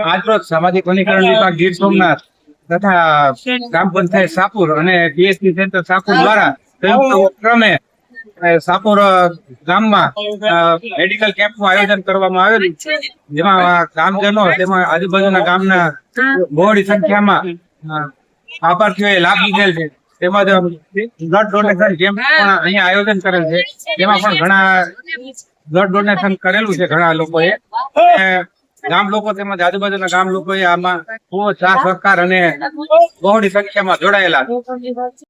આજરોજ સામાજિક વનીકરણ વિભાગ ગીર સોમનાથ તથા ગ્રામ પંચાયત સાપુર અને પીએચડી સેન્ટર સાપુર દ્વારા સંયુક્ત ઉપક્રમે સાપુર ગામમાં મેડિકલ કેમ્પનું આયોજન કરવામાં આવેલું છે, જેમાં ગામજનો તેમાં આજુબાજુના ગામના બહોળી સંખ્યામાં લાભાર્થીઓએ લાભ લીધેલ છે. તેમજ બ્લડ ડોનેશન કેમ્પ પણ અહીંયા આયોજન કરેલ છે, તેમાં પણ ઘણા બ્લડ ડોનેશન કરેલું છે ઘણા લોકોએ. ગામ લોકો તેમજ આજુબાજુના ગામ લોકોએ આમાં ખૂબ સાથ સહકાર અને બહોળી સંખ્યામાં જોડાયેલા.